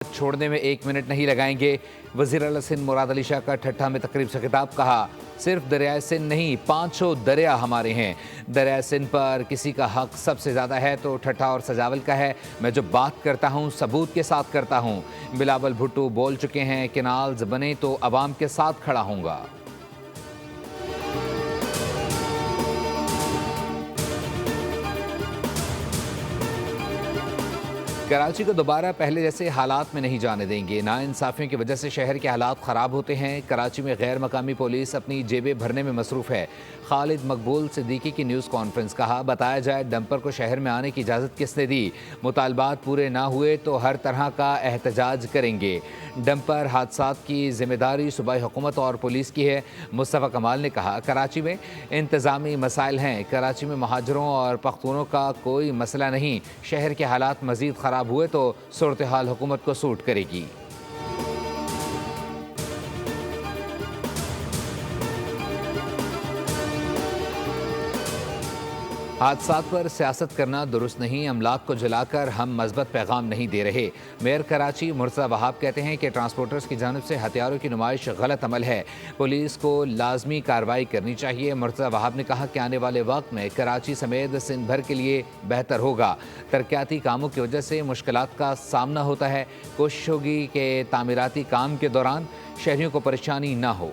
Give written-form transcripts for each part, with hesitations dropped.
چھوڑنے میں 1 منٹ نہیں لگائیں گے۔ وزیر اعلیٰ سندھ مراد علی شاہ کا ٹھٹھہ میں تقریب سے خطاب، کہا صرف دریائے سندھ نہیں 500 دریا ہمارے ہیں۔ دریائے سندھ پر کسی کا حق سب سے زیادہ ہے تو ٹھٹھہ اور سجاول کا ہے۔ میں جو بات کرتا ہوں ثبوت کے ساتھ کرتا ہوں۔ بلاول بھٹو بول چکے ہیں کینالز بنے تو عوام کے ساتھ کھڑا ہوں گا۔ کراچی کو دوبارہ پہلے جیسے حالات میں نہیں جانے دیں گے۔ ناانصافیوں کی وجہ سے شہر کے حالات خراب ہوتے ہیں۔ کراچی میں غیر مقامی پولیس اپنی جیبیں بھرنے میں مصروف ہے۔ خالد مقبول صدیقی کی نیوز کانفرنس، کہا بتایا جائے ڈمپر کو شہر میں آنے کی اجازت کس نے دی؟ مطالبات پورے نہ ہوئے تو ہر طرح کا احتجاج کریں گے۔ ڈمپر حادثات کی ذمہ داری صوبائی حکومت اور پولیس کی ہے۔ مصطفیٰ کمال نے کہا کراچی میں انتظامی مسائل ہیں۔ کراچی میں مہاجروں اور پختونوں کا کوئی مسئلہ نہیں۔ شہر کے حالات مزید خراب ہوئے تو صورتحال حکومت کو سوٹ کرے گی۔ حادثات پر سیاست کرنا درست نہیں۔ املاک کو جلا کر ہم مثبت پیغام نہیں دے رہے۔ میئر کراچی مرتضیٰ وہاب کہتے ہیں کہ ٹرانسپورٹرز کی جانب سے ہتھیاروں کی نمائش غلط عمل ہے، پولیس کو لازمی کارروائی کرنی چاہیے۔ مرتضیٰ وہاب نے کہا کہ آنے والے وقت میں کراچی سمیت سندھ بھر کے لیے بہتر ہوگا۔ ترقیاتی کاموں کی وجہ سے مشکلات کا سامنا ہوتا ہے۔ کوشش ہوگی کہ تعمیراتی کام کے دوران شہریوں کو پریشانی نہ ہو۔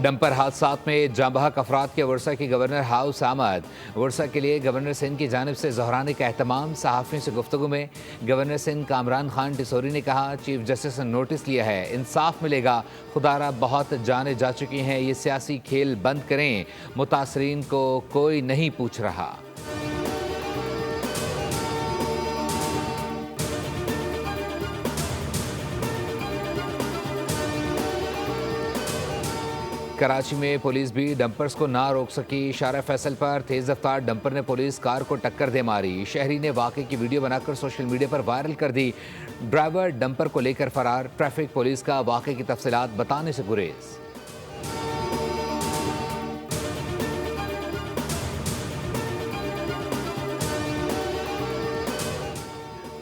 ڈمپر حادثات میں جاں بحق افراد کے ورثہ کی گورنر ہاؤس آمد۔ ورثہ کے لیے گورنر سندھ کی جانب سے ظہرانے کا اہتمام۔ صحافیوں سے گفتگو میں گورنر سندھ کامران خان ٹسوری نے کہا چیف جسٹس نے نوٹس لیا ہے، انصاف ملے گا۔ خدا را بہت جانیں جا چکی ہیں، یہ سیاسی کھیل بند کریں، متاثرین کو کوئی نہیں پوچھ رہا۔ کراچی میں پولیس بھی ڈمپرز کو نہ روک سکی۔ شارع فیصل پر تیز رفتار ڈمپر نے پولیس کار کو ٹکر دے ماری۔ شہری نے واقعے کی ویڈیو بنا کر سوشل میڈیا پر وائرل کر دی۔ ڈرائیور ڈمپر کو لے کر فرار۔ ٹریفک پولیس کا واقعے کی تفصیلات بتانے سے گریز۔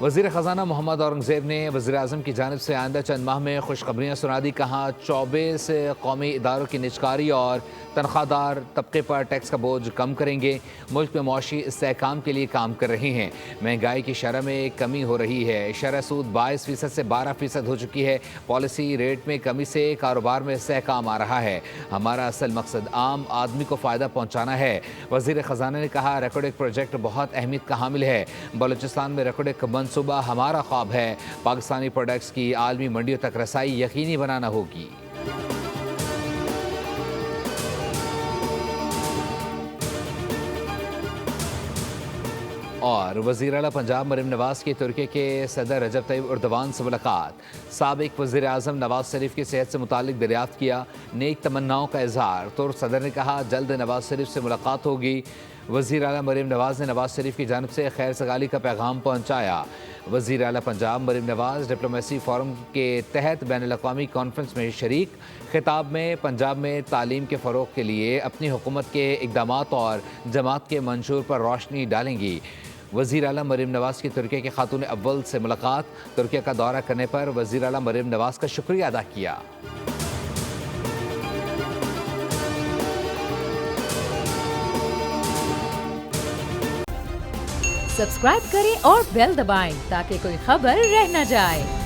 وزیر خزانہ محمد اورنگزیب نے وزیراعظم کی جانب سے آئندہ چند ماہ میں خوشخبریاں سنا دی۔ کہا 24 قومی اداروں کی نجکاری اور تنخواہ دار طبقے پر ٹیکس کا بوجھ کم کریں گے۔ ملک میں معاشی استحکام کے لیے کام کر رہے ہیں۔ مہنگائی کی شرح میں کمی ہو رہی ہے۔ شرح سود 22% سے 12% ہو چکی ہے۔ پالیسی ریٹ میں کمی سے کاروبار میں استحکام آ رہا ہے۔ ہمارا اصل مقصد عام آدمی کو فائدہ پہنچانا ہے۔ وزیر خزانہ نے کہا ریکوڈک پروجیکٹ بہت اہمیت کا حامل ہے۔ بلوچستان میں ریکوڈک منصوبہ ہمارا خواب ہے۔ پاکستانی پروڈکٹس کی عالمی منڈیوں تک رسائی یقینی بنانا ہوگی۔ اور وزیر اعلیٰ پنجاب مریم نواز کی ترکی کے صدر رجب طیب اردوان سے ملاقات۔ سابق وزیر اعظم نواز شریف کی صحت سے متعلق دریافت کیا۔ نیک تمناؤں کا اظہار۔ ترک صدر نے کہا جلد نواز شریف سے ملاقات ہوگی۔ وزیر اعلیٰ مریم نواز نے نواز شریف کی جانب سے خیر سگالی کا پیغام پہنچایا۔ وزیر اعلیٰ پنجاب مریم نواز ڈپلومیسی فورم کے تحت بین الاقوامی کانفرنس میں شریک۔ خطاب میں پنجاب میں تعلیم کے فروغ کے لیے اپنی حکومت کے اقدامات اور جماعت کے منشور پر روشنی ڈالیں گی۔ وزیر اعلیٰ مریم نواز کی ترکی کے خاتون اول سے ملاقات۔ ترکی کا دورہ کرنے پر وزیر اعلیٰ مریم نواز کا شکریہ ادا کیا۔ سبسکرائب کریں اور بیل دبائیں تاکہ کوئی خبر رہ نہ جائے۔